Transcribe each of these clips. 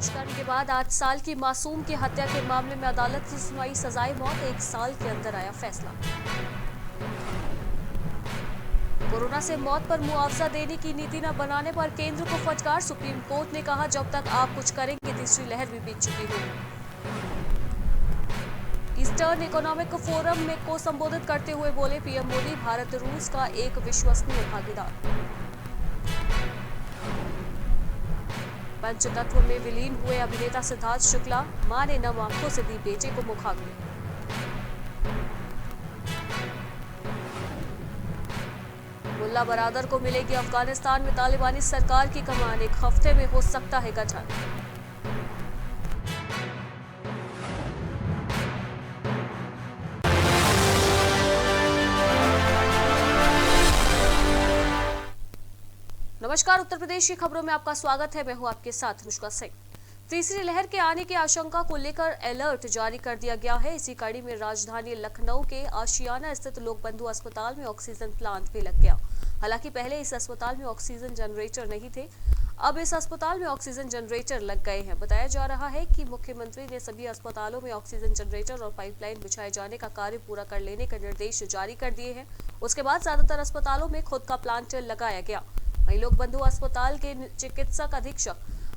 दुष्कर्म के बाद 8 साल की मासूम की हत्या के मामले में अदालत की सुनवाई, सजाए मौत, 1 साल के अंदर आया फैसला। कोरोना से मौत पर मुआवजा देने की नीति न बनाने पर केंद्र को फटकार, सुप्रीम कोर्ट ने कहा जब तक आप कुछ करेंगे तीसरी लहर भी बीत चुकी हो। ईस्टर्न इकोनॉमिक फोरम में को संबोधित करते हुए बोले पीएम मोदी, भारत रूस का एक विश्वसनीय भागीदार। पंचतत्व में विलीन हुए अभिनेता सिद्धार्थ शुक्ला, मां ने नम आंखों से दी बेटे को मुखाग्नि। मुल्ला बरादर को मिलेगी अफगानिस्तान में तालिबानी सरकार की कमान, 1 हफ्ते में हो सकता है गठन। नमस्कार, उत्तर प्रदेश की खबरों में आपका स्वागत है। मैं हूं आपके साथ अनुष्का सिंह। तीसरी लहर के आने की आशंका को लेकर अलर्ट जारी कर दिया गया है। इसी कड़ी में राजधानी लखनऊ के आशियाना स्थित लोकबंधु अस्पताल में ऑक्सीजन प्लांट भी लग गया। हालांकि पहले इस अस्पताल में ऑक्सीजन जनरेटर नहीं थे, अब इस अस्पताल में ऑक्सीजन जनरेटर लग गए हैं। बताया जा रहा है कि मुख्यमंत्री ने सभी अस्पतालों में ऑक्सीजन जनरेटर और पाइपलाइन बिछाए जाने का कार्य पूरा कर लेने के निर्देश जारी कर दिए हैं। उसके बाद ज्यादातर अस्पतालों में खुद का प्लांट लगाया गया। वहीं लोकबंधु अस्पताल के चिकित्सक अधीक्षक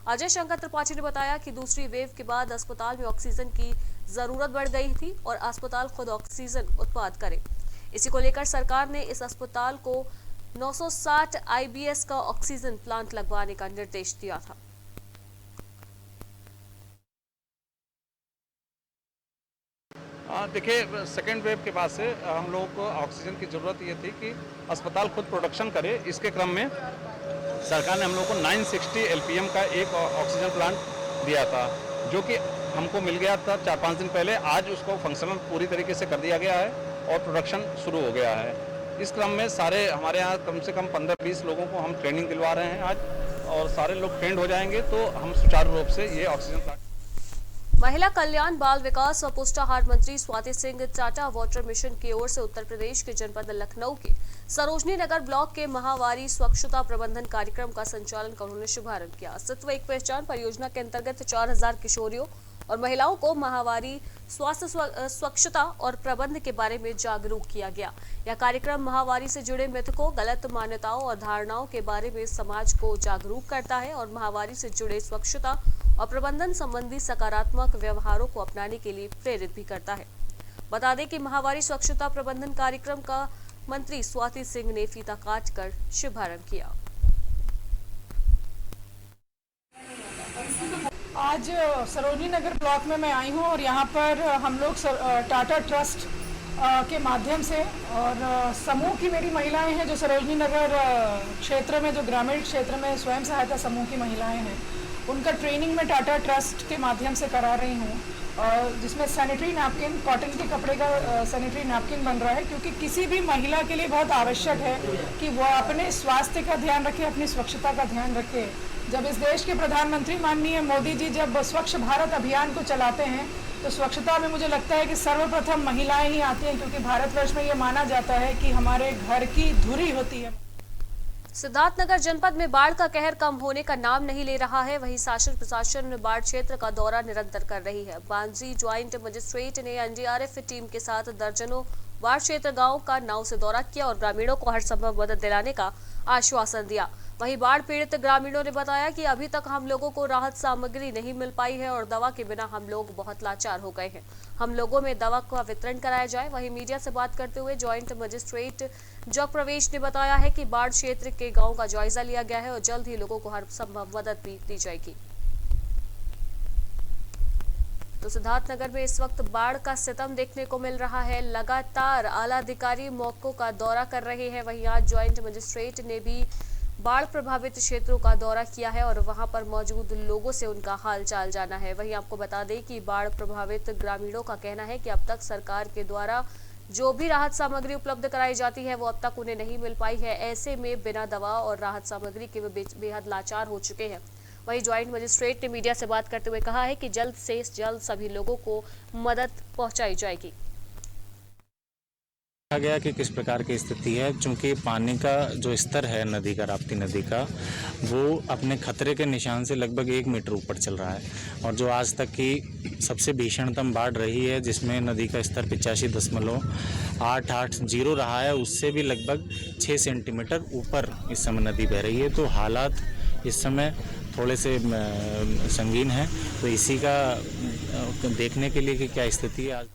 अजय शंकर त्रिपाठी ने बताया कि दूसरी वेव के बाद अस्पताल में ऑक्सीजन की जरूरत बढ़ गई थी और अस्पताल खुद ऑक्सीजन उत्पादन करे। इसी को लेकर सरकार ने इस अस्पताल को 960 आईबीएस का ऑक्सीजन प्लांट लगवाने का निर्देश दिया था। देखिए, सेकेंड वेव के बाद से हम लोगों को ऑक्सीजन की ज़रूरत ये थी कि अस्पताल खुद प्रोडक्शन करे। इसके क्रम में सरकार ने हम लोगों को 960 एलपीएम का एक ऑक्सीजन प्लांट दिया था, जो कि हमको मिल गया था 4-5 दिन पहले। आज उसको फंक्शनल पूरी तरीके से कर दिया गया है और प्रोडक्शन शुरू हो गया है। इस क्रम में सारे हमारे यहाँ कम से कम 15-20 लोगों को हम ट्रेनिंग दिलवा रहे हैं आज, और सारे लोग ट्रेंड हो जाएंगे तो हम सुचारू रूप से ये ऑक्सीजन प्लांट। महिला कल्याण, बाल विकास और पुष्टाहार मंत्री स्वाति सिंह टाटा वाटर मिशन की ओर से उत्तर प्रदेश के जनपद लखनऊ के सरोजनी नगर ब्लॉक के महावारी स्वच्छता प्रबंधन कार्यक्रम का संचालन कर उन्होंने शुभारंभ किया। अस्तित्व एक पहचान परियोजना के अंतर्गत 4000 किशोरियों और महिलाओं को महावारी स्वास्थ्य, स्वच्छता और प्रबंध के बारे में जागरूक किया गया। यह कार्यक्रम महावारी से जुड़े मिथकों, गलत मान्यताओं और धारणाओं के बारे में समाज को जागरूक करता है और महावारी से जुड़े स्वच्छता और प्रबंधन संबंधी सकारात्मक व्यवहारों को अपनाने के लिए प्रेरित भी करता है। बता दें कि महावारी स्वच्छता प्रबंधन कार्यक्रम का मंत्री स्वाति सिंह ने फीता काटकर शुभारंभ किया। आज सरोजनी नगर ब्लॉक में मैं आई हूँ और यहाँ पर हम लोग टाटा ट्रस्ट के माध्यम से और समूह की मेरी महिलाएं हैं जो सरोजनी नगर क्षेत्र में, जो ग्रामीण क्षेत्र में स्वयं सहायता समूह की महिलाएं हैं, उनका ट्रेनिंग में टाटा ट्रस्ट के माध्यम से करा रही हूँ, जिसमें सैनिटरी नैपकिन, कॉटन के कपड़े का सैनिटरी नैपकिन बन रहा है, क्योंकि किसी भी महिला के लिए बहुत आवश्यक है कि वह अपने स्वास्थ्य का ध्यान रखे, अपनी स्वच्छता का ध्यान रखे। जब इस देश के प्रधानमंत्री माननीय मोदी जी जब स्वच्छ भारत अभियान को चलाते हैं तो स्वच्छता में मुझे लगता है कि सर्वप्रथम महिलाएं ही आती हैं, क्योंकि भारतवर्ष में ये माना जाता है कि हमारे घर की धुरी होती है। सिद्धार्थनगर जनपद में बाढ़ का कहर कम होने का नाम नहीं ले रहा है। वहीं शासन प्रशासन बाढ़ क्षेत्र का दौरा निरंतर कर रही है। बांजी ज्वाइंट मजिस्ट्रेट ने एनडीआरएफ टीम के साथ दर्जनों बाढ़ क्षेत्र गांव का नाव से दौरा किया और ग्रामीणों को हर संभव मदद दिलाने का आश्वासन दिया। वहीं बाढ़ पीड़ित ग्रामीणों ने बताया कि अभी तक हम लोगों को राहत सामग्री नहीं मिल पाई है और दवा के बिना हम लोग बहुत लाचार हो गए हैं। हम लोगों में दवा का वितरण कराया जाए। वहीं मीडिया से बात करते हुए ज्वाइंट मजिस्ट्रेट जॉक प्रवेश ने बताया है कि बाढ़ क्षेत्र के गाँव का जायजा लिया गया है और जल्द ही लोगों को हर संभव मदद भी दी जाएगी। तो सिद्धार्थनगर में इस वक्त बाढ़ का सितम देखने को मिल रहा है। लगातार आला अधिकारी मौकों का दौरा कर रहे हैं। वहीं आज ज्वाइंट मजिस्ट्रेट ने भी बाढ़ प्रभावित क्षेत्रों का दौरा किया है और वहां पर मौजूद लोगों से उनका हाल चाल जाना है। वहीं आपको बता दें कि बाढ़ प्रभावित ग्रामीणों का कहना है कि अब तक सरकार के द्वारा जो भी राहत सामग्री उपलब्ध कराई जाती है वो अब तक उन्हें नहीं मिल पाई है। ऐसे में बिना दवा और राहत सामग्री के वे बेहद लाचार हो चुके हैं। वहीं ज्वाइंट मजिस्ट्रेट ने मीडिया से बात करते हुए कहा है कि जल्द से जल्द सभी लोगों को मदद पहुंचाई जाएगी। देखा गया कि किस प्रकार की स्थिति है, चूंकि पानी का जो स्तर है नदी का, राप्ती नदी का, वो अपने खतरे के निशान से लगभग 1 मीटर ऊपर चल रहा है और जो आज तक की सबसे भीषणतम बाढ़ रही है, जिसमें नदी का स्तर 85.880 रहा है, उससे भी लगभग 6 सेंटीमीटर ऊपर इस समय नदी बह रही है। तो हालात इस समय थोड़े से संगीन हैं। तो इसी का देखने के लिए कि क्या स्थिति है आज।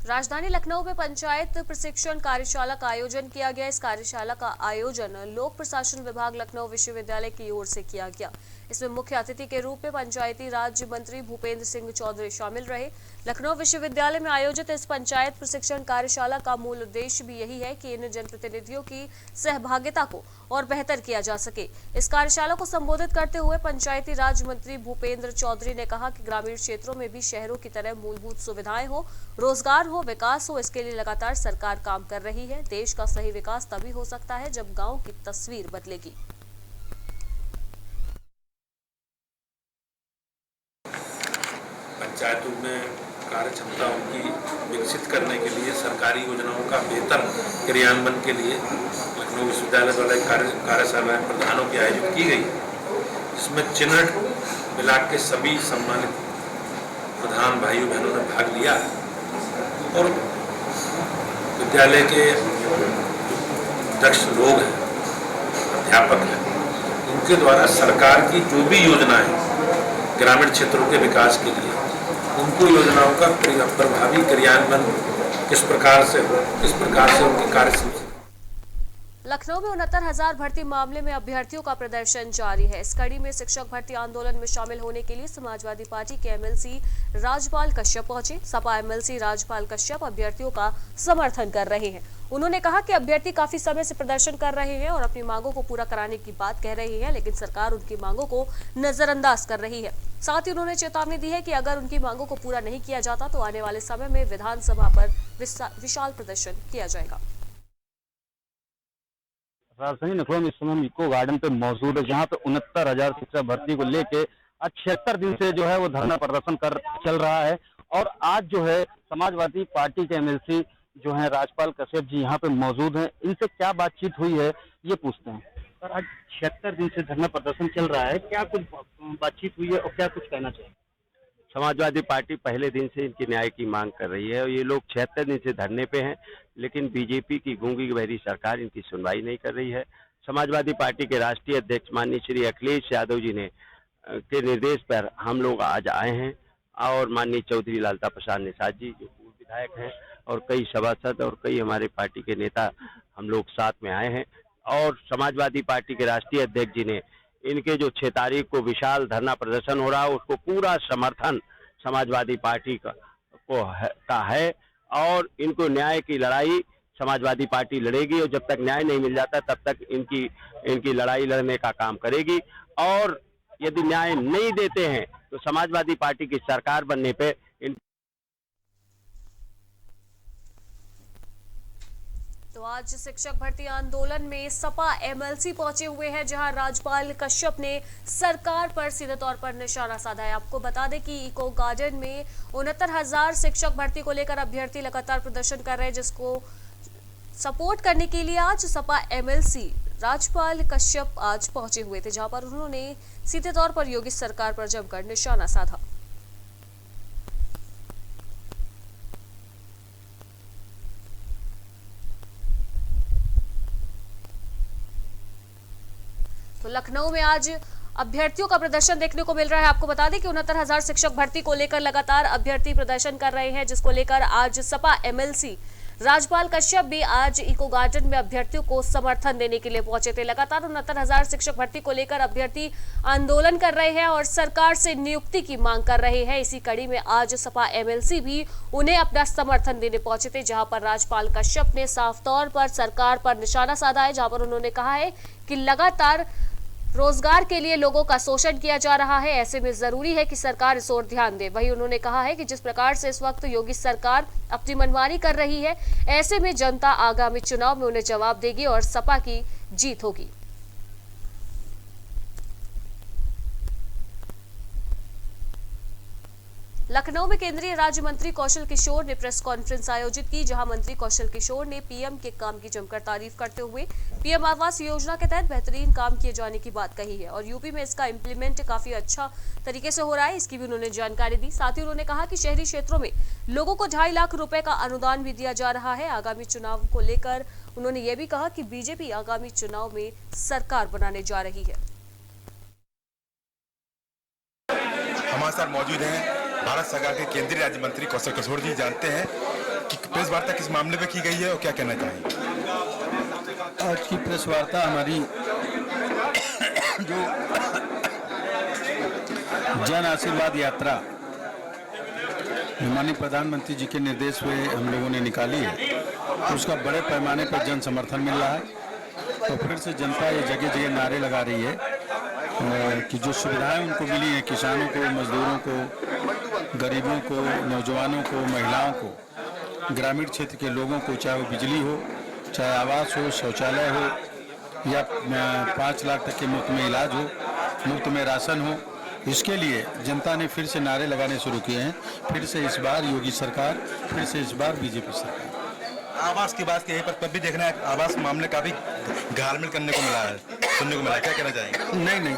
राजधानी लखनऊ में पंचायत प्रशिक्षण कार्यशाला का आयोजन किया गया। इस कार्यशाला का आयोजन लोक प्रशासन विभाग लखनऊ विश्वविद्यालय की ओर से किया गया। इसमें मुख्य अतिथि के रूप में पंचायती राज मंत्री भूपेंद्र सिंह चौधरी शामिल रहे। लखनऊ विश्वविद्यालय में आयोजित इस पंचायत प्रशिक्षण कार्यशाला का मूल उद्देश्य भी यही है कि इन जनप्रतिनिधियों की सहभागिता को और बेहतर किया जा सके। इस कार्यशाला को संबोधित करते हुए पंचायती राज मंत्री भूपेंद्र चौधरी ने कहा कि ग्रामीण क्षेत्रों में भी शहरों की तरह मूलभूत सुविधाएं हो, रोजगार हो, विकास हो, इसके लिए लगातार सरकार काम कर रही है। देश का सही विकास तभी हो सकता है जब गांव की तस्वीर बदलेगी। पंचायतों में कार्य क्षमता उनकी विकसित करने के लिए सरकारी योजनाओं का बेहतर क्रियान्वयन के लिए लखनऊ विश्वविद्यालय द्वारा कार्यशाला प्रधानों की आयोजित की गई, जिसमें चिन्हट ब्लॉक के सभी सम्मानित प्रधान भाइयों बहनों ने भाग लिया और विद्यालय के दक्ष लोग हैं, अध्यापक हैं, उनके द्वारा सरकार की जो भी योजनाएं ग्रामीण क्षेत्रों के विकास के लिए, उनको योजनाओं का प्रभावी क्रियान्वयन किस प्रकार से हो, किस प्रकार से उनकी कार्यसूची। लखनऊ में 69,000 भर्ती मामले में अभ्यर्थियों का प्रदर्शन जारी है। इस कड़ी में शिक्षक भर्ती आंदोलन में शामिल होने के लिए समाजवादी पार्टी के एमएलसी राजपाल कश्यप पहुंचे। सपा एमएलसी राजपाल कश्यप अभ्यर्थियों का समर्थन कर रहे हैं। उन्होंने कहा कि अभ्यर्थी काफी समय से प्रदर्शन कर रहे हैं और अपनी मांगों को पूरा कराने की बात कह रहे हैं, लेकिन सरकार उनकी मांगों को नजरअंदाज कर रही है। साथ ही उन्होंने चेतावनी दी है कि अगर उनकी मांगों को पूरा नहीं किया जाता तो आने वाले समय में विधानसभा पर विशाल प्रदर्शन किया जाएगा। राजधानी लखनऊ में इस समय हम इको गार्डन पे मौजूद है, जहाँ पे 69,000 शिक्षक भर्ती को लेके 76 दिन से जो है वो धरना प्रदर्शन चल रहा है। और आज जो है समाजवादी पार्टी के एमएलसी जो है राजपाल कश्यप जी यहाँ पे मौजूद हैं। इनसे क्या बातचीत हुई है ये पूछते हैं। सर, आज 76 दिन से धरना प्रदर्शन चल रहा है, क्या कुछ बातचीत हुई है और क्या कुछ कहना चाहिए? समाजवादी पार्टी पहले दिन से इनकी न्याय की मांग कर रही है और ये लोग 76 दिन से धरने पे हैं, लेकिन बीजेपी की गूंगी बहरी सरकार इनकी सुनवाई नहीं कर रही है। समाजवादी पार्टी के राष्ट्रीय अध्यक्ष माननीय श्री अखिलेश यादव जी ने के निर्देश पर हम लोग आज आए हैं और माननीय चौधरी लालता प्रसाद निषाद जी जो पूर्व विधायक हैं और कई सभासद और कई हमारे पार्टी के नेता हम लोग साथ में आए हैं। और समाजवादी पार्टी के राष्ट्रीय अध्यक्ष जी ने इनके जो 6 तारीख को विशाल धरना प्रदर्शन हो रहा है उसको पूरा समर्थन समाजवादी पार्टी का है और इनको न्याय की लड़ाई समाजवादी पार्टी लड़ेगी और जब तक न्याय नहीं मिल जाता तब तक इनकी लड़ाई लड़ने का काम करेगी। और यदि न्याय नहीं देते हैं तो समाजवादी पार्टी की सरकार बनने पे तो आज शिक्षक भर्ती आंदोलन में सपा एमएलसी पहुंचे हुए हैं, जहां राजपाल कश्यप ने सरकार पर सीधे तौर पर निशाना साधा है। आपको बता दें कि इको गार्डन में 69,000 शिक्षक भर्ती को लेकर अभ्यर्थी लगातार प्रदर्शन कर रहे हैं, जिसको सपोर्ट करने के लिए आज सपा एमएलसी राजपाल कश्यप आज पहुंचे हुए थे, जहां पर उन्होंने सीधे तौर पर योगी सरकार पर जमकर निशाना साधा। तो लखनऊ में आज अभ्यर्थियों का प्रदर्शन देखने को मिल रहा है। आपको बता दें कि 69,000 शिक्षक भर्ती को लेकर लगातार अभ्यर्थी प्रदर्शन कर रहे हैं, जिसको लेकर आज सपा एमएलसी राजपाल कश्यप भी आज इको गार्डन में अभ्यर्थियों को समर्थन देने के लिए पहुंचे थे। लगातार 69,000 शिक्षक भर्ती को लेकर अभ्यर्थी आंदोलन कर रहे हैं और सरकार से नियुक्ति की मांग कर रहे हैं। इसी कड़ी में आज सपा एमएलसी भी उन्हें अपना समर्थन देने पहुंचे थे, जहां पर राजपाल कश्यप ने साफ तौर पर सरकार पर निशाना साधा है, जहां पर उन्होंने कहा है कि लगातार रोजगार के लिए लोगों का शोषण किया जा रहा है, ऐसे में जरूरी है कि सरकार इस ओर ध्यान दे। वहीं उन्होंने कहा है कि जिस प्रकार से इस वक्त योगी सरकार अपनी मनमानी कर रही है, ऐसे में जनता आगामी चुनाव में उन्हें जवाब देगी और सपा की जीत होगी। लखनऊ में केंद्रीय राज्य मंत्री कौशल किशोर ने प्रेस कॉन्फ्रेंस आयोजित की, जहां मंत्री कौशल किशोर ने पीएम के काम की जमकर तारीफ करते हुए पीएम आवास योजना के तहत बेहतरीन काम किए जाने की बात कही है और यूपी में इसका इम्प्लीमेंट काफी अच्छा तरीके से हो रहा है, इसकी भी उन्होंने जानकारी दी। साथ ही उन्होंने कहा कि शहरी क्षेत्रों में लोगों को 2.5 लाख रुपए का अनुदान भी दिया जा रहा है। आगामी चुनाव को लेकर उन्होंने ये भी कहा कि बीजेपी आगामी चुनाव में सरकार बनाने जा रही है। हमारे साथ मौजूद हैं भारत सरकार के केंद्रीय राज्य मंत्री कौशल किशोर जी। जानते हैं कि प्रेस वार्ता किस मामले में की गई है और क्या कहना चाहेंगे। आज की प्रेस वार्ता हमारी जो जन आशीर्वाद यात्रा माननीय प्रधानमंत्री जी के निर्देश पे हम लोगों ने निकाली है, तो उसका बड़े पैमाने पर जन समर्थन मिल रहा है। तो फिर से जनता ये जगह जगह नारे लगा रही है कि जो सुविधाएं उनको मिली हैं, किसानों को, मजदूरों को, गरीबों को, नौजवानों को, महिलाओं को, ग्रामीण क्षेत्र के लोगों को, चाहे वो बिजली हो, चाहे आवास हो, शौचालय हो या 5 लाख तक के मुफ्त में इलाज हो, मुफ्त में राशन हो, इसके लिए जनता ने फिर से नारे लगाने शुरू किए हैं। फिर से इस बार योगी सरकार, फिर से इस बार बीजेपी सरकार। आवास की बात यहीं पर भी देखना है, आवास मामले का भी घालमेल करने को मिला है, सुनने को मिला है, क्या कहना चाहेंगे। नहीं,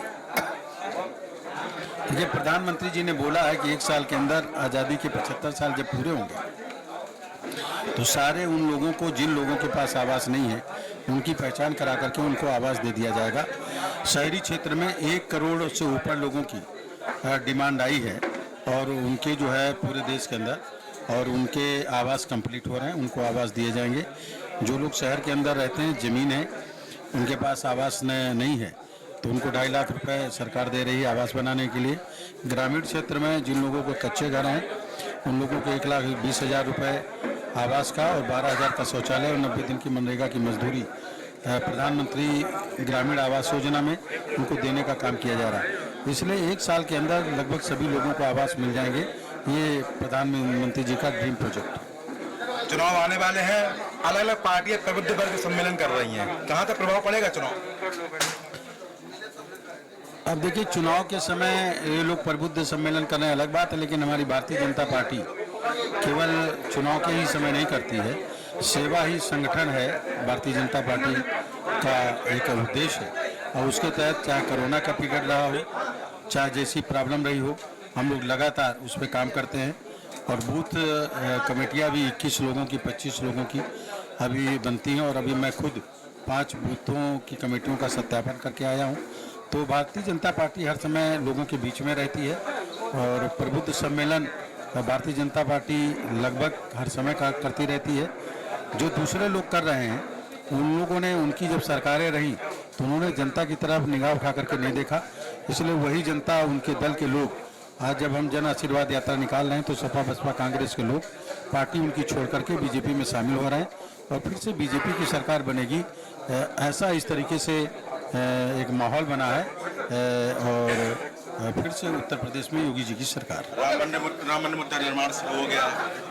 ये प्रधानमंत्री जी ने बोला है कि 1 साल के अंदर आज़ादी के 75 साल जब पूरे होंगे तो सारे उन लोगों को, जिन लोगों के पास आवास नहीं है, उनकी पहचान करा करके उनको आवास दे दिया जाएगा। शहरी क्षेत्र में 1 करोड़ से ऊपर लोगों की डिमांड आई है और उनके जो है पूरे देश के अंदर, और उनके आवास कंप्लीट हो रहे हैं, उनको आवास दिए जाएंगे। जो लोग शहर के अंदर रहते हैं, ज़मीन है, उनके पास आवास नहीं है, तो उनको 2.5 लाख रुपए सरकार दे रही है आवास बनाने के लिए। ग्रामीण क्षेत्र में जिन लोगों को कच्चे घर हैं, उन लोगों को 1,20,000 रुपये आवास का और 12,000 का शौचालय और 90 दिन की मनरेगा की मजदूरी प्रधानमंत्री ग्रामीण आवास योजना में उनको देने का काम किया जा रहा है। इसलिए 1 साल के अंदर लगभग सभी लोगों को आवास मिल जाएंगे। ये प्रधानमंत्री जी का ड्रीम प्रोजेक्ट। चुनाव आने वाले हैं, अलग अलग पार्टियां प्रबुद्ध वर्ग सम्मेलन कर रही हैं, कहाँ तक प्रभाव पड़ेगा चुनाव। अब देखिए, चुनाव के समय ये लोग प्रबुद्ध सम्मेलन करना अलग बात है, लेकिन हमारी भारतीय जनता पार्टी केवल चुनाव के ही समय नहीं करती है, सेवा ही संगठन है। भारतीय जनता पार्टी का एक उद्देश्य है और उसके तहत चाहे कोरोना का पीरियड रहा हो, चाहे जैसी प्रॉब्लम रही हो, हम लोग लगातार उस पर काम करते हैं। और बूथ कमेटियां भी 21 लोगों की, 25 लोगों की अभी बनती हैं और अभी मैं खुद 5 बूथों की कमेटियों का सत्यापन करके आया हूं। तो भारतीय जनता पार्टी हर समय लोगों के बीच में रहती है और प्रबुद्ध सम्मेलन भारतीय जनता पार्टी लगभग हर समय करती रहती है। जो दूसरे लोग कर रहे हैं, उन लोगों ने, उनकी जब सरकारें रही तो उन्होंने जनता की तरफ निगाह उठा करके नहीं देखा, इसलिए वही जनता, उनके दल के लोग आज जब हम जन आशीर्वाद यात्रा निकाल रहे हैं तो सपा बसपा कांग्रेस के लोग पार्टी उनकी छोड़ करके बीजेपी में शामिल हो रहे हैं और फिर से बीजेपी की सरकार बनेगी। ऐसा इस तरीके से एक माहौल बना है और फिर से उत्तर प्रदेश में योगी जी की सरकार। राम मंदिर मुद्दा निर्माण हो गया,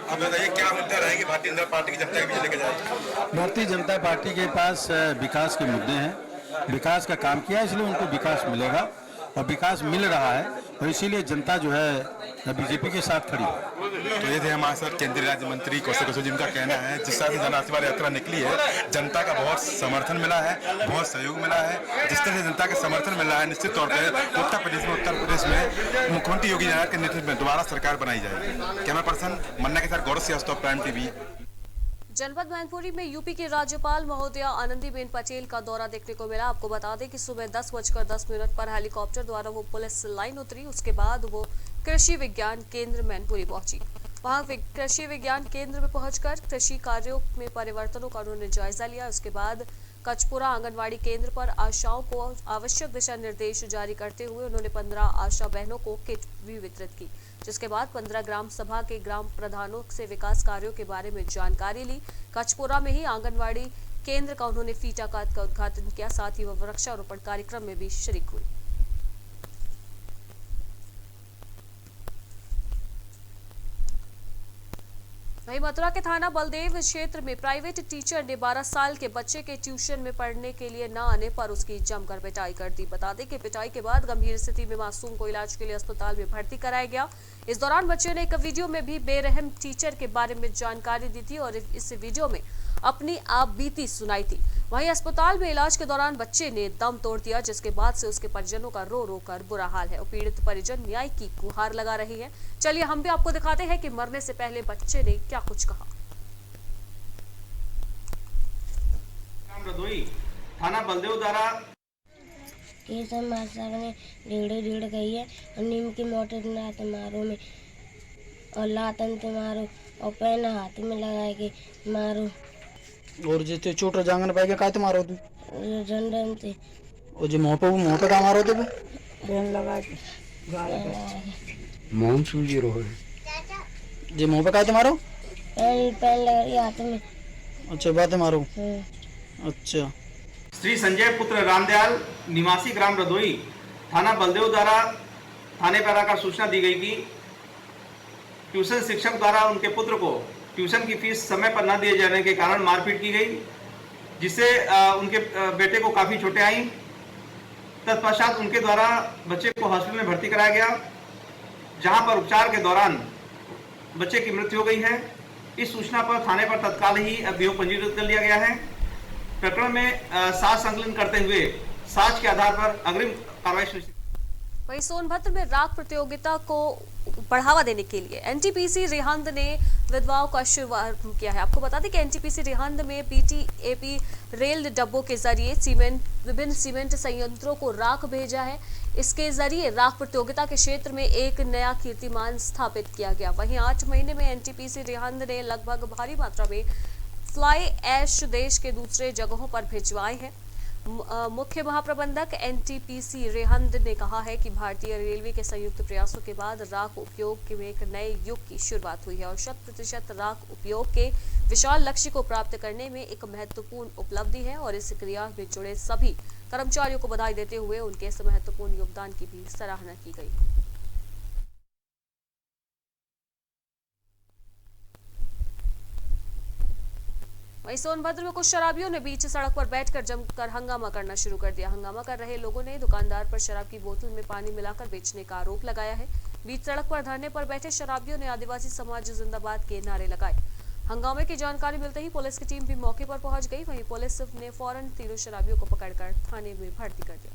अब बताइए क्या मुद्दा रहेंगे भारतीय जनता पार्टी की जनता के बीच लेके जाएगी। भारतीय जनता पार्टी के पास विकास के मुद्दे हैं, विकास का काम किया इसलिए उनको विकास मिलेगा और विकास मिल रहा है और इसीलिए जनता जो है बीजेपी के साथ खड़ी है। तो ये थे हमारे साथ केंद्रीय राज्य मंत्री कौशल किशोर, जिनका कहना है जिस तरह से जन आशीर्वाद यात्रा निकली है, जनता का बहुत समर्थन मिला है, बहुत सहयोग मिला है। जिस तरह से जनता का समर्थन मिला है, निश्चित तौर पर उत्तर प्रदेश में मुख्यमंत्री योगी आदित्यनाथ के नेतृत्व में दोबारा सरकार बनाई जाएगी। कैमरा पर्सन मन्ना के साथ गौरव श्रीवास्तव, प्राइम टीवी। जनपद मैनपुरी में यूपी के राज्यपाल महोदया आनंदीबेन पटेल का दौरा देखने को मिला। आपको बता दें कि सुबह 10:10 पर हेलीकॉप्टर द्वारा वो पुलिस लाइन उतरी। उसके बाद वो कृषि विज्ञान केंद्र मैनपुरी पहुंची। वहां कृषि विज्ञान केंद्र में पहुंचकर कृषि कार्यों में परिवर्तनों का उन्होंने जायजा लिया। उसके बाद कचपुरा आंगनवाड़ी केंद्र पर आशाओं को आवश्यक दिशा निर्देश जारी करते हुए उन्होंने 15 आशा बहनों को किट भी वितरित की, जिसके बाद 15 ग्राम सभा के ग्राम प्रधानों से विकास कार्यों के बारे में जानकारी ली। कचपुरा में ही आंगनवाड़ी केंद्र का उन्होंने फीटा काट का उद्घाटन किया, साथ ही वह वृक्षारोपण कार्यक्रम में भी शरीक हुई। वहीं वहीं मथुरा के थाना बलदेव क्षेत्र में प्राइवेट टीचर ने 12 साल के बच्चे के ट्यूशन में पढ़ने के लिए न आने पर उसकी जमकर पिटाई कर दी। बता दें कि पिटाई के बाद गंभीर स्थिति में मासूम को इलाज के लिए अस्पताल में भर्ती कराया गया। इस दौरान बच्चे ने एक वीडियो में भी बेरहम टीचर के बारे में जानकारी दी थी और इस वीडियो में अपनी आप बीती सुनाई थी। वहीं अस्पताल में इलाज के दौरान बच्चे ने दम तोड़ दिया, जिसके बाद से उसके परिजनों का रो रो कर बुरा हाल है। पीड़ित परिजन न्याय की गुहार लगा रही है। चलिए हम भी आपको दिखाते हैं कि मरने से पहले बच्चे ने क्या कुछ कहा। थाना बलदेव द्वारा ने डेढ़ गई है और नीम की मोटर नाते मारो में और लातन ते मारो और पेन हाथ में लगा के मारो और जो चोट जांगन पाए के काते मारो तू झंडन ते और जो मुंह पे का मारो तू पेन लगा के मुंह सूजी रो है जे मुंह पे काते मारो पेन लगा के हाथ में। अच्छा बात मारो। अच्छा। श्री संजय पुत्र रामदयाल निवासी ग्राम रदोई थाना बलदेव द्वारा थाने पर आकर सूचना दी गई कि ट्यूशन शिक्षक द्वारा उनके पुत्र को ट्यूशन की फीस समय पर न दिए जाने के कारण मारपीट की गई, जिससे उनके बेटे को काफ़ी चोटें आई। तत्पश्चात उनके द्वारा बच्चे को हॉस्पिटल में भर्ती कराया गया, जहां पर उपचार के दौरान बच्चे की मृत्यु हो गई है। इस सूचना पर थाने पर तत्काल ही अभियोग पंजीकृत कर लिया गया है। प्रकरण में साक्ष्य संकलन करते हुए साक्ष्य के आधार पर अग्रिम कार्रवाई सुनिश्चित। वहीं सोनभद्र में राग प्रतियोगिता को बढ़ावा देने के लिए एनटीपीसी रिहंद ने विधवाओं का शुभारंभ किया है। आपको बता दें कि एनटीपीसी रिहंद में पीटीएपी रेल डब्बों के जरिए विभिन्न सीमेंट संयंत्रों को राख भेजा है। इसके जरिए राख प्रतियोगिता के क्षेत्र में एक नया कीर्तिमान स्थापित किया गया। वहीं 8 महीने में एनटीपीसी रिहंद ने लगभग भारी मात्रा में फ्लाई ऐश देश के दूसरे जगहों पर भिजवाए हैं। मुख्य महाप्रबंधक एनटीपीसी रिहंद ने कहा है कि भारतीय रेलवे के संयुक्त प्रयासों के बाद राख उपयोग में एक नए युग की शुरुआत हुई है और 100% राख उपयोग के विशाल लक्ष्य को प्राप्त करने में एक महत्वपूर्ण उपलब्धि है। और इस क्रिया में जुड़े सभी कर्मचारियों को बधाई देते हुए उनके इस महत्वपूर्ण योगदान की भी सराहना की गई। वहीं सोनभद्र में कुछ शराबियों ने बीच सड़क पर बैठकर जमकर हंगामा करना शुरू कर दिया। हंगामा कर रहे लोगों ने दुकानदार पर शराब की बोतल में पानी मिलाकर बेचने का आरोप लगाया है। बीच सड़क पर धरने पर बैठे शराबियों ने आदिवासी समाज जिंदाबाद के नारे लगाए। हंगामे की जानकारी मिलते ही पुलिस की टीम भी मौके पर पहुंच गई। वहीं पुलिस ने फौरन तीनों शराबियों को पकड़कर थाने में भर्ती कर दिया।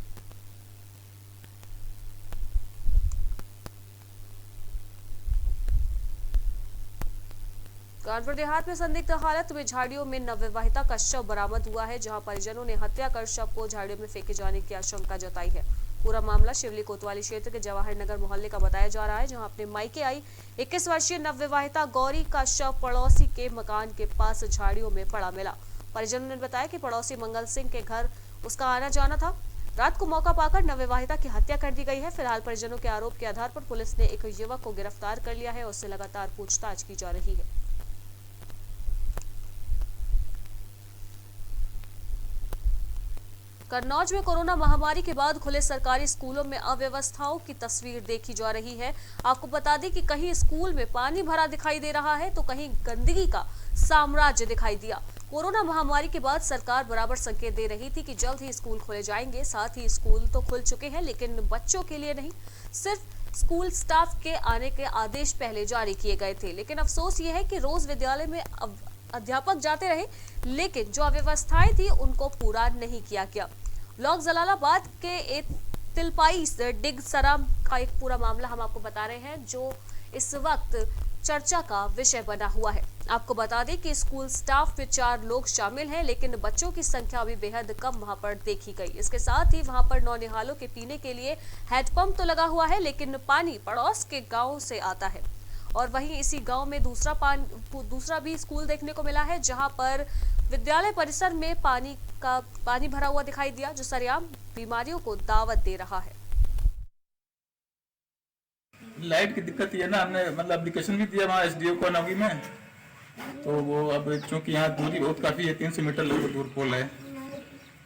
कानपुर देहात में संदिग्ध हालत में झाड़ियों में नवविवाहिता का शव बरामद हुआ है, जहां परिजनों ने हत्या कर शव को झाड़ियों में फेंके जाने की आशंका जताई है। पूरा मामला शिवली कोतवाली क्षेत्र के जवाहर नगर मोहल्ले का बताया जा रहा है, जहां अपने मायके आई 21 वर्षीय नवविवाहिता गौरी का शव पड़ोसी के मकान के पास झाड़ियों में पड़ा मिला। परिजनों ने बताया कि पड़ोसी मंगल सिंह के घर उसका आना जाना था। रात को मौका पाकर नवविवाहिता की हत्या कर दी गई है। फिलहाल परिजनों के आरोप के आधार पर पुलिस ने एक युवक को गिरफ्तार कर लिया है और उससे लगातार पूछताछ की जा रही है। कन्नौज में कोरोना महामारी के बाद खुले सरकारी स्कूलों में अव्यवस्थाओं की तस्वीर देखी जा रही है। आपको बता दें कि कहीं स्कूल में पानी भरा दिखाई दे रहा है तो कहीं गंदगी का साम्राज्य दिखाई दिया। कोरोना महामारी के बाद सरकार बराबर संकेत दे रही थी कि जल्द ही स्कूल खोले जाएंगे। साथ ही स्कूल तो खुल चुके हैं, लेकिन बच्चों के लिए नहीं, सिर्फ स्कूल स्टाफ के आने के आदेश पहले जारी किए गए थे। लेकिन अफसोस ये है कि रोज विद्यालय में अध्यापक जाते रहे, लेकिन जो अव्यवस्थाएं थी उनको पूरा नहीं किया गया। ब्लॉक जलालाबाद के तिलपाई डिगसरा का एक पूरा मामला हम आपको बता रहे हैं, जो इस वक्त चर्चा का विषय बना हुआ है। आपको बता दें कि स्कूल स्टाफ में 4 लोग शामिल हैं, लेकिन बच्चों की संख्या भी बेहद कम वहां पर देखी गई। इसके साथ ही वहां पर नौनिहालों के पीने के लिए हैंडपंप तो लगा हुआ है, लेकिन पानी पड़ोस के गाँव से आता है। और वहीं इसी गांव में दूसरा भी स्कूल देखने को मिला है, जहां पर विद्यालय परिसर में पानी भरा हुआ दिखाई दिया, जो सरेआम बीमारियों को दावत दे रहा है। लाइट की दिक्कत ये ना, हमने मतलब एप्लीकेशन भी दिया वहाँ एसडीओ को नवी में, तो वो अब चूंकि यहाँ दूरी बहुत काफी है, 300 मीटर लगभग दूर पोल है,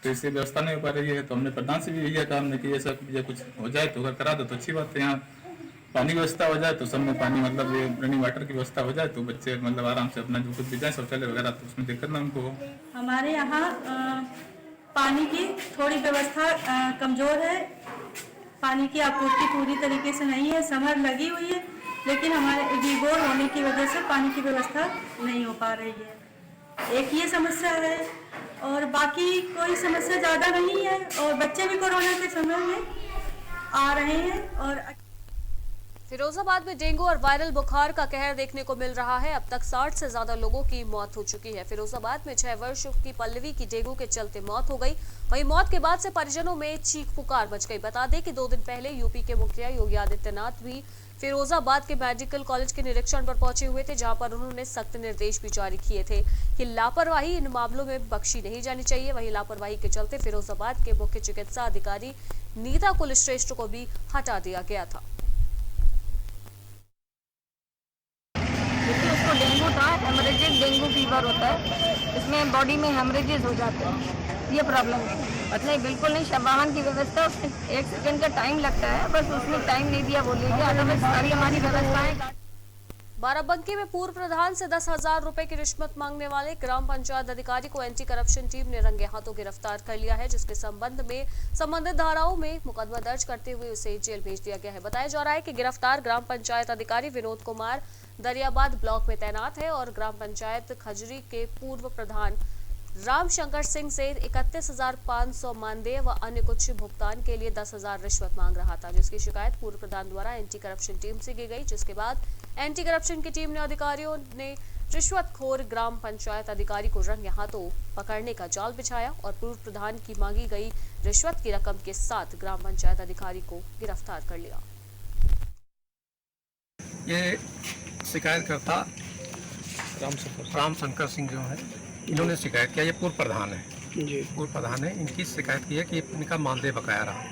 तो इससे व्यवस्था नहीं हो पा रही है। तो हमने प्रधान से भी यही कहा हमने कि ऐसा कुछ हो जाए तो अगर करा दो तो अच्छी बात है। यहाँ पानी की व्यवस्था हो जाए तो सब में पानी मतलब ये रनिंग वाटर की व्यवस्था हो जाए तो बच्चे मतलब आराम से अपना जो कुछ भी जाए शौचालय वगैरह तो उसमें दिक्कत ना उनको हो। हमारे यहाँ पानी की थोड़ी व्यवस्था कमज़ोर है, पानी की आपूर्ति पूरी तरीके से नहीं है, समर लगी हुई है लेकिन हमारे रिगोर होने की वजह से पानी की व्यवस्था नहीं हो पा रही है। एक ये समस्या है और बाकी कोई समस्या ज़्यादा नहीं है और बच्चे भी कोरोना के समय में आ रहे हैं। और फिरोजाबाद में डेंगू और वायरल बुखार का कहर देखने को मिल रहा है। अब तक 60 से ज्यादा लोगों की मौत हो चुकी है। फिरोजाबाद में 6 वर्ष की पल्लवी की डेंगू के चलते मौत हो गई। वहीं मौत के बाद से परिजनों में चीख पुकार मच गई। बता दें कि 2 दिन पहले यूपी के मुखिया योगी आदित्यनाथ भी फिरोजाबाद के मेडिकल कॉलेज के निरीक्षण पर पहुंचे हुए थे, जहां पर उन्होंने सख्त निर्देश भी जारी किए थे कि लापरवाही इन मामलों में बख्शी नहीं जानी चाहिए। वहीं लापरवाही के चलते फिरोजाबाद के मुख्य चिकित्सा अधिकारी नीता कुलश्रेष्ठ को भी हटा दिया गया था। उसको डेंगू था, हेमरेजिक डेंगू फीवर होता है, इसमें बॉडी में हेमरेजेस हो जाते हैं, ये प्रॉब्लम है। नहीं, बिल्कुल नहीं, वाहन की व्यवस्था उसमें 1 सेकंड का टाइम लगता है, बस उसने टाइम नहीं दिया बोलिए, अदरवाइज सारी हमारी व्यवस्थाएं। बाराबंकी में पूर्व प्रधान से 10,000 रुपए की रिश्वत मांगने वाले ग्राम पंचायत अधिकारी को एंटी करप्शन टीम ने रंगे हाथों गिरफ्तार कर लिया है, जिसके संबंध में संबंधित धाराओं में मुकदमा दर्ज करते हुए उसे जेल भेज दिया गया है। बताया जा रहा है कि गिरफ्तार ग्राम पंचायत अधिकारी विनोद कुमार दरियाबाद ब्लॉक में तैनात है और ग्राम पंचायत खजरी के पूर्व प्रधान रामशंकर सिंह से 31,500 मानदेय व अन्य कुछ भुगतान के लिए 10,000 रिश्वत मांग रहा था, जिसकी शिकायत पूर्व प्रधान द्वारा एंटी करप्शन टीम से की गई। जिसके बाद एंटी करप्शन की टीम ने अधिकारियों ने रिश्वतखोर ग्राम पंचायत अधिकारी को रंगे हाथों पकड़ने का जाल बिछाया और पूर्व प्रधान की मांगी गई रिश्वत की रकम के साथ ग्राम पंचायत अधिकारी को गिरफ्तार कर लिया। ये शिकायतकर्ता रामशंकर सिंह जो है, इन्होंने शिकायत किया, ये पूर्व प्रधान है जी, पूर्व प्रधान है। इनकी शिकायत की है कि इनका मानदेय बकाया रहा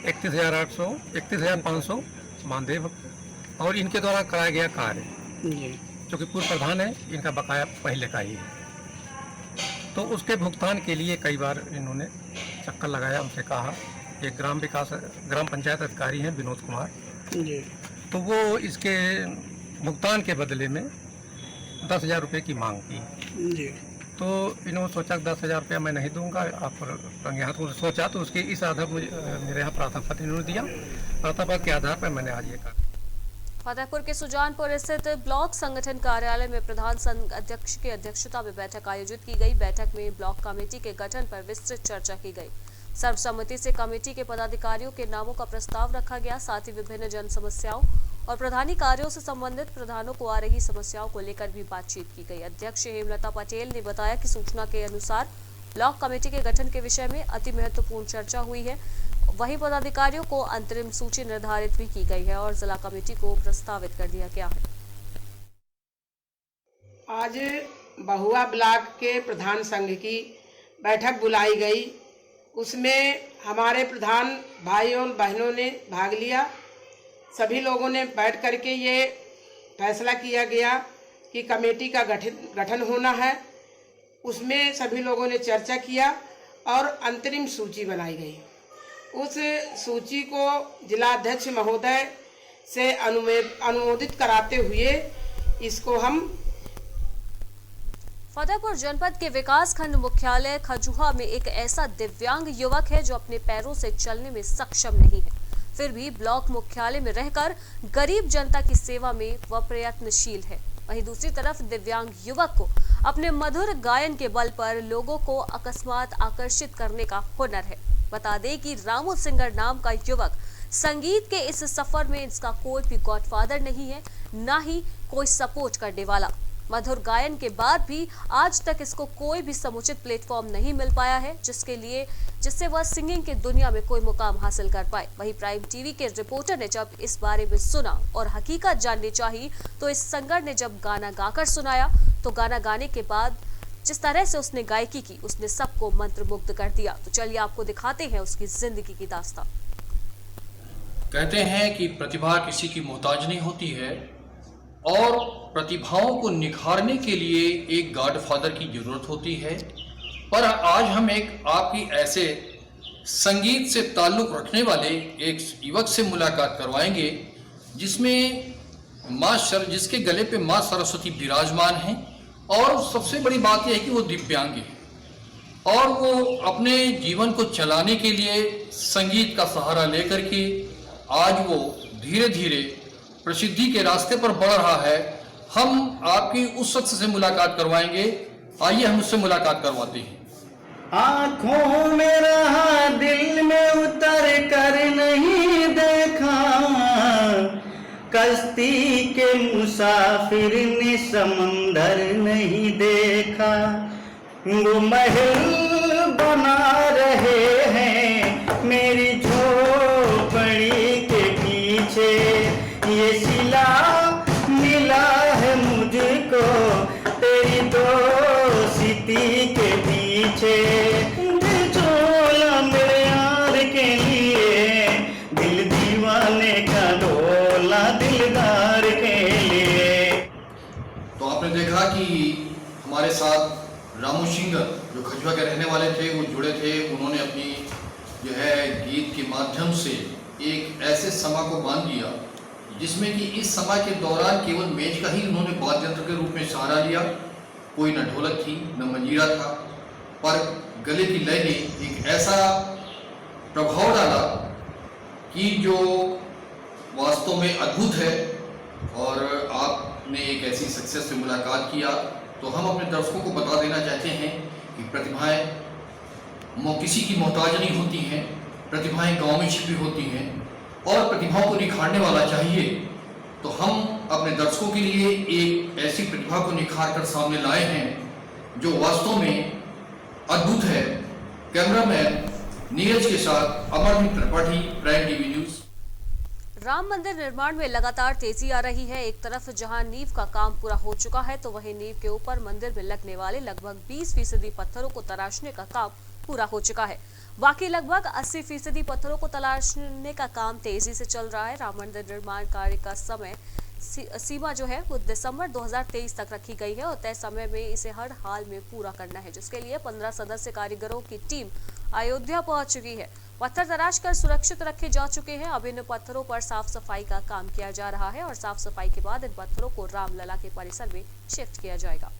31,500 मानदेय और इनके द्वारा कराया गया कार्य जी, जो कि पूर्व प्रधान है, इनका बकाया पहले का ही है। तो उसके भुगतान के लिए कई बार इन्होंने चक्कर लगाया, उनसे कहा। एक ग्राम पंचायत अधिकारी हैं विनोद कुमार जी, तो वो इसके भुगतान के बदले में 10,000 रुपये की मांग की जी। तो इन्होंने सोचा 10,000 रुपया मैं नहीं दूंगा, आप रंगे हाथ को सोचा, तो उसके इस आधार मुझे मेरे यहाँ प्रार्थना पत्र इन्होंने दिया। प्रार्थना पत्र के आधार पर मैंने आज ये कहा। फतेहपुर के सुजानपुर स्थित ब्लॉक संगठन कार्यालय में प्रधान संघ अध्यक्ष की अध्यक्षता में बैठक आयोजित की गई। बैठक में ब्लॉक कमेटी के गठन पर विस्तृत चर्चा की गई। सर्वसम्मति से कमेटी के पदाधिकारियों के नामों का प्रस्ताव रखा गया। साथ ही विभिन्न जन समस्याओं और प्रधानी कार्यों से संबंधित प्रधानों को आ रही समस्याओं को लेकर भी बातचीत की गई। अध्यक्ष हेमलता पटेल ने बताया कि सूचना के अनुसार ब्लॉक कमेटी के गठन के विषय में अति महत्वपूर्ण चर्चा हुई है। वहीं पदाधिकारियों को अंतरिम सूची निर्धारित भी की गई है और जिला कमेटी को प्रस्तावित कर दिया गया है। आज बहुआ ब्लॉक के प्रधान संघ की बैठक बुलाई गई। उसमें हमारे प्रधान भाइयों और बहनों ने भाग लिया। सभी लोगों ने बैठ करके ये फैसला किया गया कि कमेटी का गठन होना है। उसमें सभी लोगों ने चर्चा किया और अंतरिम सूची बनाई गई। उस सूची को जिलाध्यक्ष महोदय से अनुमोदित कराते हुए इसको हम फतेहपुर जनपद के विकास खंड मुख्यालय खजुहा में एक ऐसा दिव्यांग युवक है जो अपने पैरों से चलने में सक्षम नहीं है, फिर भी ब्लॉक मुख्यालय में रहकर गरीब जनता की सेवा में वह प्रयत्नशील है। वहीं दूसरी तरफ दिव्यांग युवक को अपने मधुर गायन के बल पर लोगों को अकस्मात आकर्षित करने का हुनर है। बता दें कि रामू सिंगर नाम का युवक संगीत के इस सफर में इसका कोई भी गॉडफादर नहीं है, ना ही कोई सपोर्ट करने वाला। मधुर गायन के बाद भी आज तक इसको कोई भी समुचित प्लेटफॉर्म नहीं मिल पाया है जिससे वह सिंगिंग की दुनिया में कोई मुकाम हासिल कर पाए। वहीं प्राइम टीवी के रिपोर्टर ने जब इस बारे में सुना और हकीकत जाननी चाहिए तो इस सिंगर ने जब गाना गाकर सुनाया तो गाना गाने के बाद जिस तरह से उसने गायकी की उसने सबको मंत्रमुग्ध कर दिया। तो चलिए आपको दिखाते हैं उसकी जिंदगी की दास्तां। कहते हैं कि प्रतिभा किसी की मोहताज नहीं होती है और प्रतिभाओं को निखारने के लिए एक गॉडफादर की जरूरत होती है। पर आज हम एक आपकी ऐसे संगीत से ताल्लुक़ रखने वाले एक युवक से मुलाकात करवाएंगे जिसमें जिसके गले पे माँ सरस्वती विराजमान हैं, और सबसे बड़ी बात यह है कि वो दिव्यांग है और वो अपने जीवन को चलाने के लिए संगीत का सहारा लेकर के आज वो धीरे धीरे प्रसिद्धि के रास्ते पर बढ़ रहा है। हम आपकी उस शख्स से मुलाकात करवाएंगे, आइए हम उससे मुलाकात करवाते हैं। आँखों में रहा दिल में उतर कर नहीं देखा, कश्ती के मुसाफिर ने समंदर नहीं देखा। वो महल बना रहे हैं मेरी झोपड़ी के पीछे, ये सिला मिला है मुझको तेरी दोस्ती के पीछे। दिल चोला मेरे यार के लिए, दिल दीवाने का डोला दिलदार के लिए। तो आपने देखा कि हमारे साथ रामू सिंगर जो खजुआ के रहने वाले थे वो जुड़े थे। उन्होंने अपनी जो है गीत के माध्यम से एक ऐसे समा को बांध दिया जिसमें कि इस समा के दौरान केवल मेज का ही उन्होंने वाद्य यंत्र के रूप में सहारा लिया। कोई न ढोलक थी न मंजीरा था, पर गले की लय ने एक ऐसा प्रभाव डाला कि जो वास्तव में अद्भुत है। और आपने एक ऐसी सक्सेस से मुलाकात किया तो हम अपने दर्शकों को बता देना चाहते हैं कि प्रतिभाएं किसी की मोहताज नहीं होती हैं, प्रतिभाएं गांव में छिपी होती हैं और प्रतिभाओं को निखारने वाला चाहिए। तो हम अपने दर्शकों के लिए एक ऐसी प्रतिभा को निखार कर सामने लाए हैं जो वास्तव में अद्भुत है। कैमरामैन नीरज के साथ Amardeep Tripathi, prime TV news. Ram मंदिर निर्माण में लगातार तेजी आ रही है। एक तरफ जहां नींव का काम पूरा हो चुका है तो वहीं नींव के ऊपर मंदिर में लगने वाले लगभग 20% पत्थरों को तराशने का काम पूरा हो चुका है। बाकी लगभग 80% पत्थरों को तलाशने का काम तेजी से चल रहा है। राम मंदिर निर्माण कार्य का समय सीमा जो है वो दिसंबर 2023 तक रखी गई है और तय समय में इसे हर हाल में पूरा करना है, जिसके लिए 15 सदस्य कारीगरों की टीम अयोध्या पहुंच चुकी है। पत्थर तराश कर सुरक्षित रखे जा चुके हैं। अब इन पत्थरों पर साफ सफाई का काम किया जा रहा है और साफ सफाई के बाद इन पत्थरों को रामलला के परिसर में शिफ्ट किया जाएगा।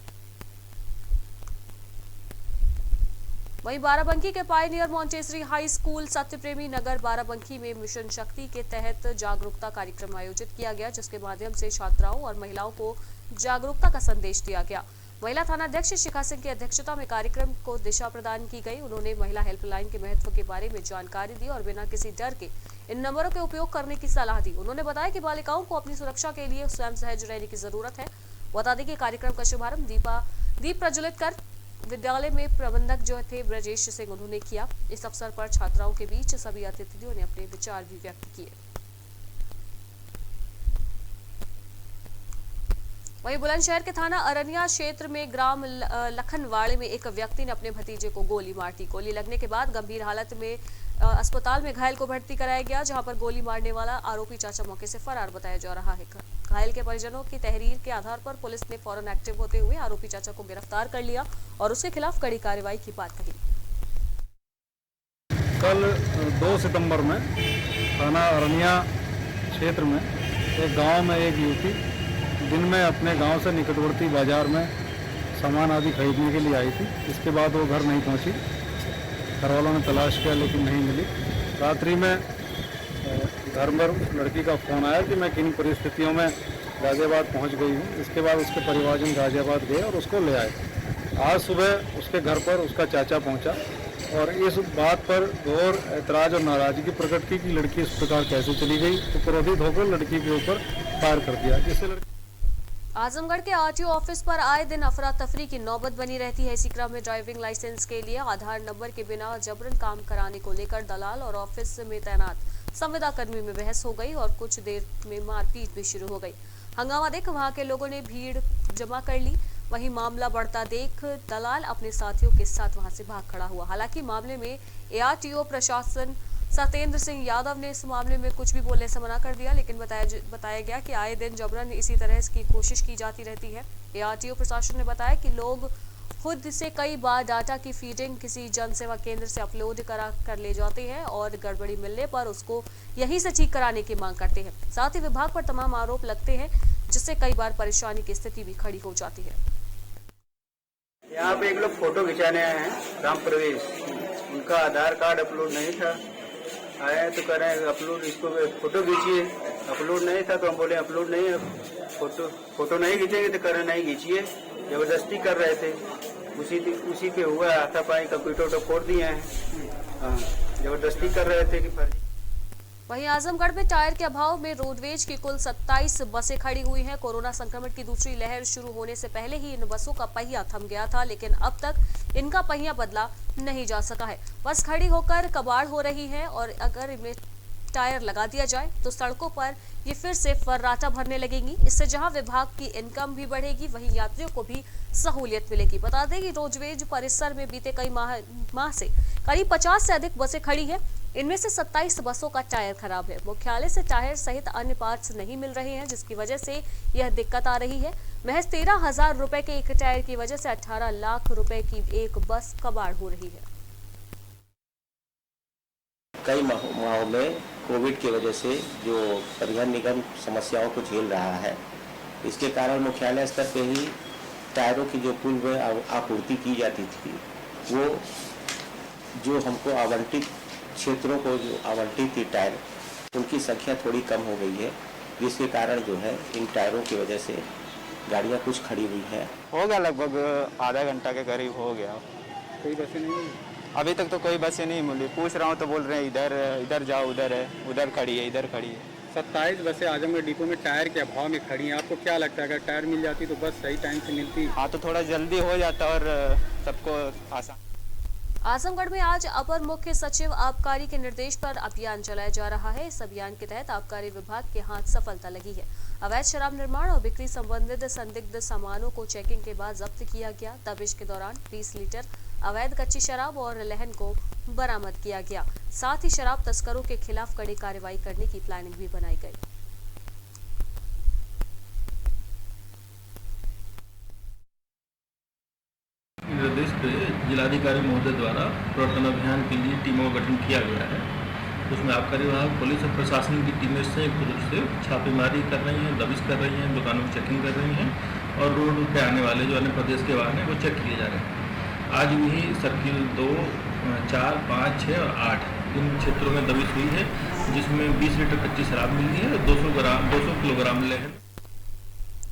वहीं बाराबंकी के Pioneer Montessori high school Satyapremi नगर बाराबंकी में मिशन शक्ति के तहत जागरूकता कार्यक्रम आयोजित किया गया, जिसके माध्यम से छात्राओं और महिलाओं को जागरूकता का संदेश दिया गया। महिला थानाध्यक्ष शिखा सिंह की अध्यक्षता में कार्यक्रम को दिशा प्रदान की गई। उन्होंने महिला हेल्पलाइन के महत्व के बारे में जानकारी दी और बिना किसी डर के इन नंबरों के उपयोग करने की सलाह दी। उन्होंने बताया कि बालिकाओं को अपनी सुरक्षा के लिए स्वयं सहज रहने की जरूरत है। बता दें कि कार्यक्रम का शुभारंभ दीप प्रज्वलित कर विद्यालय में प्रबंधक जो थे ब्रजेश सिंह उन्होंने किया। इस अवसर पर छात्राओं के बीच सभी अतिथियों ने अपने विचार भी व्यक्त किए। वहीं बुलंदशहर के थाना अरनिया क्षेत्र में ग्राम लखनवाड़े में एक व्यक्ति ने अपने भतीजे को गोली मार दी। गोली लगने के बाद गंभीर हालत में अस्पताल में घायल को भर्ती कराया गया, जहां पर गोली मारने वाला आरोपी चाचा मौके से फरार बताया जा रहा है। घायल के परिजनों की तहरीर के आधार पर पुलिस ने फौरन एक्टिव होते हुए आरोपी चाचा को गिरफ्तार कर लिया और उसके खिलाफ कड़ी कार्रवाई की बात कही। कल 2 सितंबर में थाना अरनिया क्षेत्र में एक गांव में एक युवती दिन में अपने गांव से निकटवर्ती बाजार में सामान आदि खरीदने के लिए आई थी। इसके बाद वो घर नहीं पहुंची। घर वालों ने तलाश किया लेकिन नहीं मिली। रात्रि में घर पर लड़की का फ़ोन आया कि मैं किन परिस्थितियों में गाज़ियाबाद पहुंच गई हूं। इसके बाद उसके परिवारजन गाज़ियाबाद गए और उसको ले आए। आज सुबह उसके घर पर उसका चाचा पहुंचा और इस बात पर घोर ऐतराज और नाराज़गी प्रकट की कि लड़की इस प्रकार कैसे चली गई। तो क्रोधित होकर लड़की के ऊपर फायर कर दिया, जिससे आजमगढ़ के आरटीओ ऑफिस पर आए दिन अफरा तफरी की नौबत बनी रहती है। इसी क्रम में ड्राइविंग लाइसेंस के लिए आधार नंबर के बिना जबरन काम कराने को लेकर दलाल और ऑफिस में तैनात संविदा कर्मी में बहस हो गई और कुछ देर में मारपीट भी शुरू हो गई। हंगामा देख वहां के लोगों ने भीड़ जमा कर ली। वहीं मामला बढ़ता देख दलाल अपने साथियों के साथ वहां से भाग खड़ा हुआ। हालांकि मामले में एआरटीओ प्रशासन सत्येंद्र सिंह यादव ने इस मामले में कुछ भी बोलने से मना कर दिया, लेकिन बताया गया कि आए दिन जबरन इसी तरह की कोशिश की जाती रहती है। एआरटीओ प्रशासन ने बताया कि लोग खुद से कई बार डाटा की फीडिंग किसी जन सेवा केंद्र से अपलोड करा कर ले जाते हैं और गड़बड़ी मिलने पर उसको यहीं से ठीक कराने की मांग करते हैं। साथ ही विभाग पर तमाम आरोप लगते हैं, जिससे कई बार परेशानी की स्थिति भी खड़ी हो जाती है। यहाँ पे एक लोग फोटो खिंचाने आए हैं, ग्राम प्रवेश, उनका आधार कार्ड अपलोड नहीं था। आए तो कह रहे हैं अपलोड, इसको फोटो खींचिए, अपलोड नहीं था तो हम बोले अपलोड नहीं है, फोटो नहीं खींचेंगे तो कह रहे नहीं खींचिए, जबरदस्ती कर रहे थे। उसी के हुआ हाथापाई, कंप्यूटर फोड़ दिए हैं, जबरदस्ती कर रहे थे कि फर्जी। वहीं आजमगढ़ में टायर के अभाव में रोडवेज की कुल 27 बसें खड़ी हुई हैं। कोरोना संक्रमण की दूसरी लहर शुरू होने से पहले ही इन बसों का पहिया थम गया था, लेकिन अब तक इनका पहिया बदला नहीं जा सका है। बस खड़ी होकर कबाड़ हो रही है और अगर इनमें टायर लगा दिया जाए तो सड़कों पर ये फिर से फर्राटा भरने लगेंगी। इससे जहां विभाग की इनकम भी बढ़ेगी, वहीं यात्रियों को भी सहूलियत मिलेगी। बता दें कि रोडवेज परिसर में बीते कई माह से करीब 50 से अधिक बसें खड़ी है। इनमें से 27 बसों का टायर खराब है। मुख्यालय से टायर सहित अन्य पार्ट्स नहीं मिल रहे हैं, जिसकी वजह से यह दिक्कत आ रही है। महज 13,000 रुपए के एक टायर की वजह से 18 लाख रुपए की एक बस कबाड़ हो रही है। कई माहों में कोविड की वजह से जो परिवहन निगम समस्याओं को झेल रहा है, इसके कारण मुख्यालय स्तर पे ही टायरों की जो पूर्व आपूर्ति की जाती थी, वो जो हमको आवंटित क्षेत्रों को जो आवंटित थी टायर, उनकी संख्या थोड़ी कम हो गई है, जिसके कारण जो है इन टायरों की वजह से गाड़ियां कुछ खड़ी हुई हैं। हो गया लगभग आधा घंटा के करीब हो गया। कोई बसें नहीं, अभी तक तो कोई बसें नहीं मिली। पूछ रहा हूँ तो बोल रहे हैं इधर जाओ, उधर है, उधर खड़ी है, इधर खड़ी है। 27 बसें आजमगढ़ डिपो में टायर के अभाव में खड़ी हैं। आपको क्या लगता है अगर टायर मिल जाती तो बस सही टाइम से मिलती? हाँ, तो थोड़ा जल्दी हो जाता और सबको आसान। आजमगढ़ में आज अपर मुख्य सचिव आबकारी के निर्देश पर अभियान चलाया जा रहा है। इस अभियान के तहत आबकारी विभाग के हाथ सफलता लगी है। अवैध शराब निर्माण और बिक्री संबंधित संदिग्ध सामानों को चेकिंग के बाद जब्त किया गया। दबिश के दौरान 20 लीटर अवैध कच्ची शराब और लहन को बरामद किया गया। साथ ही शराब तस्करों के खिलाफ कड़ी कार्रवाई करने की प्लानिंग भी बनाई गई। निर्देश पे जिलाधिकारी महोदय द्वारा प्रवर्तन अभियान के लिए टीमों का गठन किया गया है। उसमें आबकारी विभाग, पुलिस और प्रशासन की टीमें संयुक्त रूप से छापेमारी कर रही हैं, दबिश कर रही हैं, दुकानों की चेकिंग कर रही हैं और रोड पे आने वाले जो अन्य प्रदेश के वाहन हैं वो चेक किए जा रहे हैं। आज भी सर्किल 2, 4, 5, 6 और 8 इन क्षेत्रों में दबिश हुई है, जिसमें 20 लीटर कच्ची शराब मिली है और 200 किलोग्राम लहन।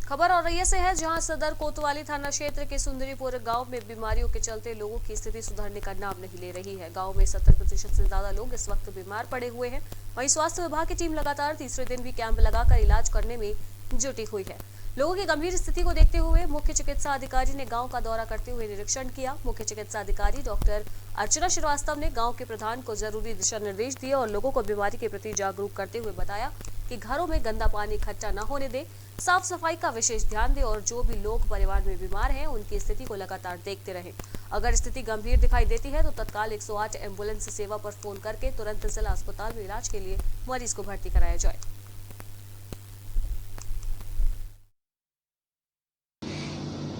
खबर औरैया से है, जहां सदर कोतवाली थाना क्षेत्र के सुंदरीपुर गांव में बीमारियों के चलते लोगों की स्थिति सुधरने का नाम नहीं ले रही है। गांव में 70% से ज्यादा लोग इस वक्त बीमार पड़े हुए हैं। वहीं स्वास्थ्य विभाग की टीम लगातार तीसरे दिन भी कैंप लगाकर इलाज करने में जुटी हुई है। लोगों की गंभीर स्थिति को देखते हुए मुख्य चिकित्सा अधिकारी ने गांव का दौरा करते हुए निरीक्षण किया। मुख्य चिकित्सा अधिकारी डॉक्टर अर्चना श्रीवास्तव ने गांव के प्रधान को जरूरी दिशा निर्देश दिए और लोगों को बीमारी के प्रति जागरूक करते हुए बताया कि घरों में गंदा पानी इकट्ठा न होने दे, साफ सफाई का विशेष ध्यान दें और जो भी लोग परिवार में बीमार हैं उनकी स्थिति को लगातार देखते रहें। अगर स्थिति गंभीर दिखाई देती है तो तत्काल 108 एम्बुलेंस सेवा पर फोन करके तुरंत जिला अस्पताल में इलाज के लिए मरीज को भर्ती कराया जाए।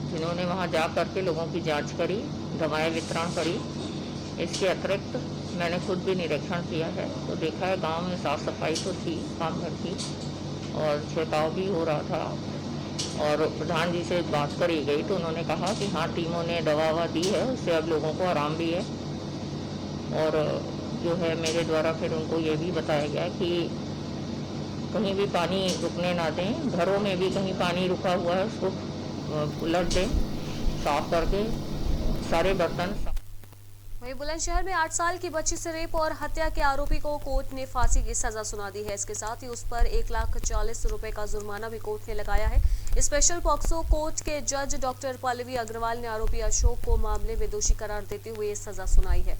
जिन्होंने वहां जा करके लोगों की जांच करी, दवाएं वितरण करी। इसके अतिरिक्त मैंने खुद भी निरीक्षण किया है तो देखा है गांव में साफ सफाई तो थी, काम भर थी और छिड़काव भी हो रहा था। और प्रधान जी से बात करी गई तो उन्होंने कहा कि हाँ, टीमों ने दवा दी है, उससे अब लोगों को आराम भी है। और जो है मेरे द्वारा फिर उनको ये भी बताया गया कि कहीं भी पानी रुकने ना दें, घरों में भी कहीं पानी रुका हुआ है उसको उलट दें, साफ करके सारे बर्तन। वहीं बुलंदशहर में 8 साल की बच्ची से रेप और हत्या के आरोपी को कोर्ट ने फांसी की सजा सुना दी है। इसके साथ ही उस पर 1,40,000 रुपए का जुर्माना भी कोर्ट ने लगाया है। स्पेशल पॉक्सो कोर्ट के जज डॉक्टर पल्लवी अग्रवाल ने आरोपी अशोक को मामले में दोषी करार देते हुए ये सजा सुनाई है।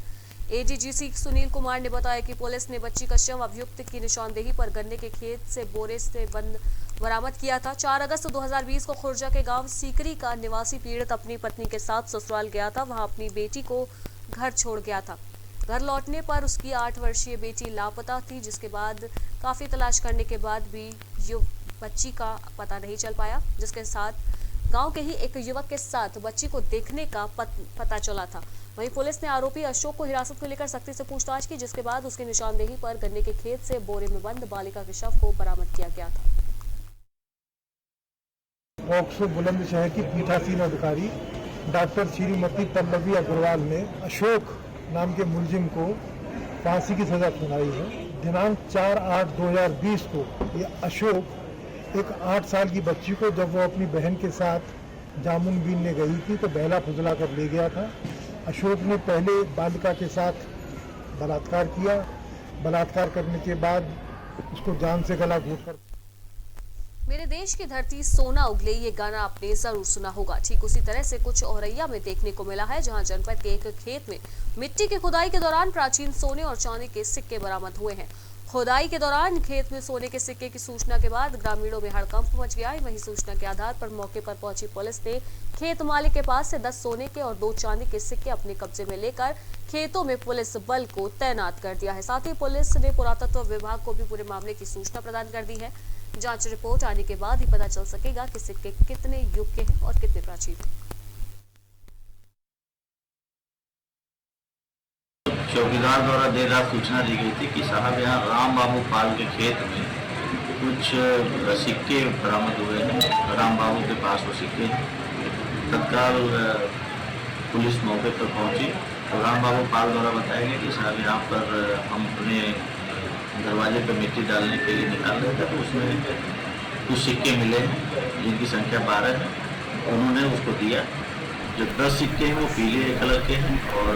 एडीजीसी सुनील कुमार ने बताया कि पुलिस ने बच्ची का शव अभियुक्त की निशानदेही पर गन्ने के खेत से बोरे से बंद बरामद किया था। 4 अगस्त 2020 को खुर्जा के गांव सीकरी का निवासी पीड़ित अपनी पत्नी के साथ ससुराल गया था। वहां अपनी बेटी को घर छोड़ गया था। घर लौटने पर उसकी 8 वर्षीय बेटी लापता थी, जिसके बाद काफी तलाश करने के बाद भी बच्ची का पता नहीं चल पाया, जिसके साथ गांव के ही एक युवक के साथ बच्ची को देखने का पता चला था। वहीं पुलिस ने आरोपी अशोक को हिरासत में लेकर सख्ती से पूछताछ की, जिसके बाद उसकी निशानदेही पर गन्ने के खेत से बोरे में बंद बालिका के शव को बरामद किया गया था। पॉक्सो बुलंदशहर की पीठासीन अधिकारी डॉक्टर श्रीमती पल्लवी अग्रवाल ने अशोक नाम के मुलजिम को फांसी की सजा सुनाई है। दिनांक 4/8/2020 को यह अशोक एक 8 साल की बच्ची को जब वो अपनी बहन के साथ जामुन बीनने गई थी तो बहला फुसला कर ले गया था। अशोक ने पहले बालिका के साथ बलात्कार किया। बलात्कार करने के बाद उसको जान से गला घोंटकर मेरे देश की धरती सोना उगले, ये गाना आपने जरूर सुना होगा। ठीक उसी तरह से कुछ औरैया में देखने को मिला है, जहां जनपद के एक खेत में मिट्टी की खुदाई के दौरान प्राचीन सोने और चांदी के सिक्के बरामद हुए हैं। खुदाई के दौरान खेत में सोने के सिक्के की सूचना के बाद ग्रामीणों में हड़कंप मच गया। वहीं सूचना के आधार पर मौके पर पहुंची पुलिस ने खेत मालिक के पास से 10 सोने के और 2 चांदी के सिक्के अपने कब्जे में लेकर खेतों में पुलिस बल को तैनात कर दिया है। साथ ही पुलिस ने पुरातत्व विभाग को भी पूरे मामले की सूचना प्रदान कर दी है। जांच रिपोर्ट आने के बाद ही पता चल सकेगा कि सिक्के कितने युग के हैं और कितने प्राचीन हैं। चौकीदार द्वारा देर रात सूचना दी गई थी कि साहब यहाँ राम बाबू पाल के खेत में कुछ सिक्के बरामद हुए हैं। राम बाबू के पास वो सिक्के तत्काल पुलिस मौके पर पहुंची तो राम बाबू पाल द्वारा बताया गया कि साहब यहाँ पर हम अपने दरवाजे पर मिट्टी डालने के लिए निकाल रहे थे तो उसमें कुछ सिक्के मिले जिनकी संख्या 12 है। उन्होंने उसको दिया। जो 10 सिक्के हैं वो पीले कलर के हैं। और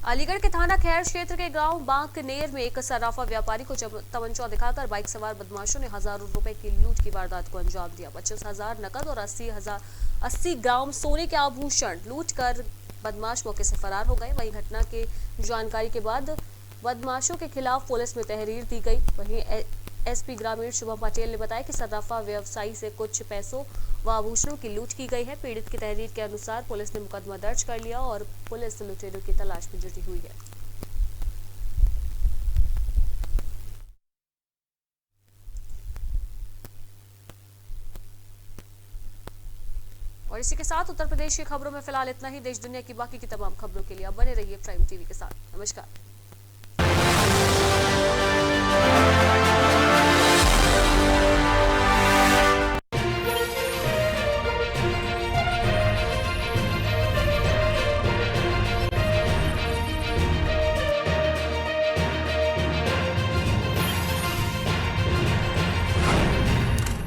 अलीगढ़ के थाना खैर क्षेत्र के गांव बांकनेर में एक सराफा व्यापारी को तमंचा दिखाकर बाइक सवार बदमाशों ने हजारों रुपए की लूट की वारदात को अंजाम दिया। 25,000 नकद और 80 ग्राम सोने के आभूषण लूट कर बदमाश मौके से फरार हो गए। वहीं घटना की जानकारी के बाद बदमाशों के खिलाफ पुलिस में तहरीर दी गई। वहीं एसपी ग्रामीण शुभम पटेल ने बताया कि सराफा व्यवसायी से कुछ पैसों व आभूषणों की लूट की गई है। पीड़ित की तहरीर के अनुसार पुलिस ने मुकदमा दर्ज कर लिया और पुलिस लुटेरों की तलाश में जुटी हुई है। और इसी के साथ उत्तर प्रदेश की खबरों में फिलहाल इतना ही। देश दुनिया की बाकी की तमाम खबरों के लिए अब बने रहिए प्राइम टीवी के साथ। नमस्कार।